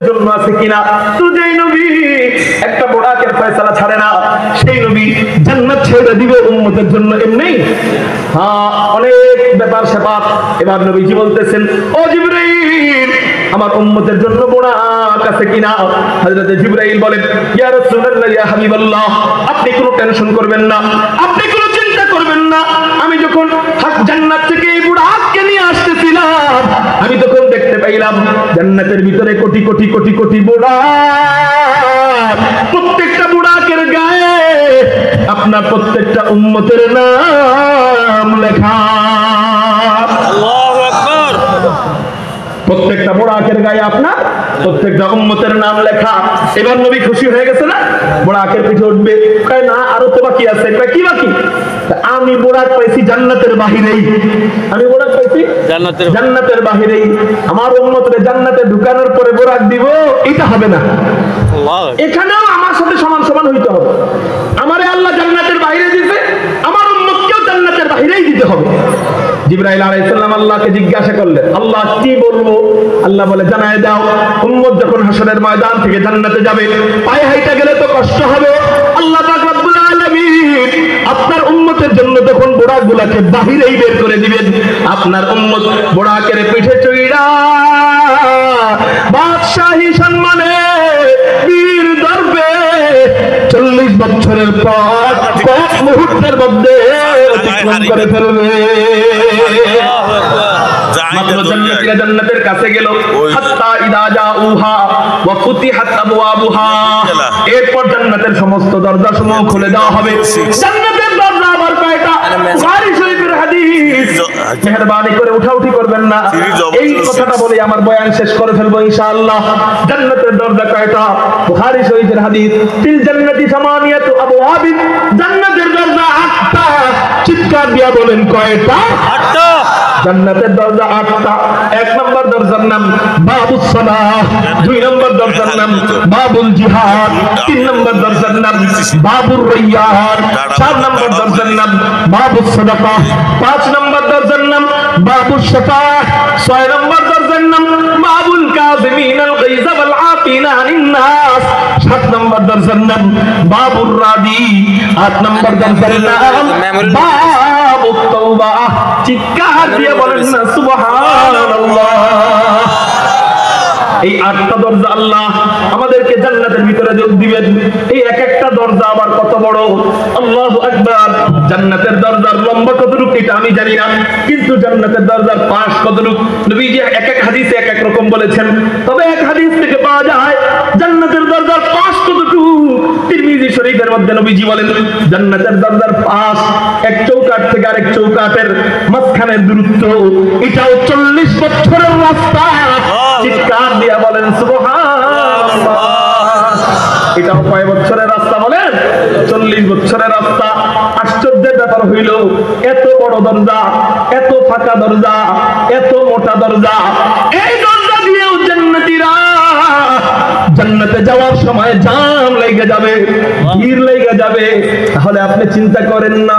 জন্য আছে কিনা। তো যেই নবী একটা বোরাকের ফয়সালা ছাড়ে না, সেই নবী জান্নাত ছেড়ে দিবে উম্মতের জন্য এমনি। হ্যাঁ, অনেক ব্যাপার স্যাপার। এবার নবীজি বলতেছেন, ও জিবরাইল, আমার উম্মতের জন্য বোরাক আছে কিনা? হযরত জিবরাইল বলেন, ইয়া রাসূলুল্লাহ, ইয়া হাবিবাল্লাহ, আপনি কোনো টেনশন করবেন না, আপনি কোনো চিন্তা করবেন না। আমি যখন জান্নাত থেকে এই বোরাককে নিয়ে আসতেছিলাম, আমি তখন দেখতে পাইলাম জান্নাতের ভিতরে কোটি কোটি কোটি কোটি বুড়াক, প্রত্যেকটা বুড়াকের গায়ে আপনার প্রত্যেকটা উম্মতের নাম লেখা। আল্লাহু আকবার। প্রত্যেকটা বুড়াকের গায়ে আপনার প্রত্যেকটা উম্মতের নাম লেখা। এবার নবী খুশি হয়ে গেছে না? বুড়াকের পিঠে উঠবে, কয় না আরো তো বাকি আছে। কয় কি বাকি? আমি বুড়াক পাইছি জান্নাতের বাহিরেই, আমি বুড়াক পাইছি জান্নাতের বাহিরেই। আমার উম্মতরে জান্নাতে ঢুকানোর পরে বুড়াক দিব, এটা হবে না। এখানেও আমার সাথে সমান সমান হইতে হবে। আমারে আল্লাহ জান্নাতের বাইরে দিতে, আমার উম্মতকেও জান্নাতের বাইরেই দিতে হবে। জিবরাইল আলাইহিস সালাম আল্লাহকে জিজ্ঞাসা করলেন, আল্লাহ কি বলবো? আল্লাহ বলে, জানায় দাও, উম্মত যখন হাসরের ময়দান থেকে জান্নাতে যাবে, পায়ে হাইটা গেলে তো কষ্ট হবে। আল্লাহ পাক রব্বুল আলামিন আপনার উম্মতের জন্য তখন বুড়াকগুলাকে বাহিরেই বের করে দিবেন। আপনার উম্মত বুড়াকের পিঠে চড়া বাদশাহী সম্মানে বীর দর্বে 40 বছরের পর কয়েক মুহূর্তের মধ্যে অতিক্রম করে ফেলবে। মাত্র জান্নাতীরা জান্নাতের কাছে গেল, হাত্তা ইদা জাউহা ওয়া ফুতিহাত আবওয়াবুহা, এরপর জান্নাতের সমস্ত দরজাসমূহ খুলে দেওয়া হবে। জান্নাতের দরজা আবার কয়টা? বুখারী শরীফের হাদিস। মেহেরবানি করে উঠাউঠি করবেন না, এই কথাটা বলে আমার বয়ান শেষ করে ফেলবো ইনশাআল্লাহ। জান্নাতের দরজা কয়টা? বুখারী শরীফের হাদিস। ফিল জান্নাতি সামানিয়াতু আবওয়াবিন, জান্নাতের দরজা 8টা। চিৎকার দিয়া বলেন কয়টা? 8টা। জান্নাতের দরজা 8টা। 1 নম্বর দরজার নাম বাবুস সালাহ, 2 নম্বর দরজার নাম বাবুল জিহাদ, 3 নম্বর দরজার নাম বাবুর রায়্যান, 4 নম্বর দরজার নাম বাবুস সাদাকা, 5 নম্বর দরজার নাম বাবুস শাফাআহ, 6 নম্বর দরজার নাম বাবুল কাযিমিনাল গায়যা ওয়াল আফিনা আনিন নাস, 7 নম্বর দরজার নাম বাবুর রাদি, 8 নম্বর দরজার নাম বাবুত তাওবা। চিৎকার দিয়ে বলেন না সুবহানাল্লাহ। এই 8টা দরজা আল্লাহ আমাদেরকে জান্নাতের ভিতরে যোগ দিবেন। এই এক একটা দরজা আবার কত বড়, আল্লাহু আকবার। জান্নাতের দরজার লম্বা কতটুকু এটা আমি জানি না, কিন্তু জান্নাতের দরজার পাশ কতটুকু নবীজি এক এক হাদিসে এক এক রকম বলেছেন। তবে এক হাদিস থেকে পাওয়া যায় জান্নাতের দরজার পাশ কতটুকু। তিরমিজি শরীফের মধ্যে নবীজি বলেন, জান্নাতের দরজার পাশ এক চৌকাঠ থেকে আরেক চৌকাঠের মাঝখানের দূরত্ব, এটাও 40 বছরের রাস্তা। চিৎকার দিয়া বলেন সুবহানাল্লাহ। এটাও কয় বছরের রাস্তা বলেন? 40 বছরের রাস্তা। আশ্চর্যের ব্যাপার হইল, এত বড় দরজা, এত ফাঁকা দরজা, এত মোটা দরজা, এই দরজা দিয়েও জান্নাতীরা জান্নাতে যাওয়ার সময় জাম লেগে যাবে, ভিড় লেগে যাবে। তাহলে আপনি চিন্তা করেন না,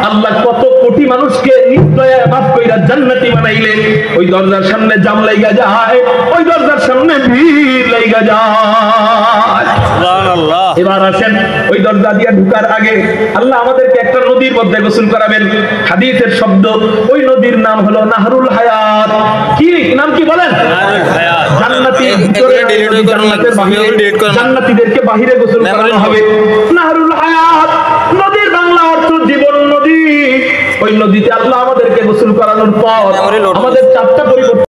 আল্লাহ কত কোটি মানুষকে নিশ্চয় মাফ কইরা জান্নাতি বানাইলেন। ওই দরজার সামনে জাম লাইগা যায়, ওই দরজার সামনে ভিড় লাইগা যায়। সুবহানাল্লাহ। এবার আসেন, ওই দরজা দিয়ে ঢোকার আগে আল্লাহ আমাদেরকে একটা নদীর মধ্যে গোসল করাবেন। হাদিসের শব্দ, ওই নদীর নাম হলো নাহরুল হায়াত। কি নাম? কি বলেন? নাহরুল হায়াত। জান্নাতি ভিতরে, জান্নাতের বাহিরে, জান্নাতীদেরকে বাহিরে গোসল করানো হবে। নাহরুল হায়াত, নদীর বাংলা অর্থ জীবন নদী। ওই নদীতে আল্লাহ আমাদেরকে গোসল করানোর পর আমাদের 4টা পরিবর্তন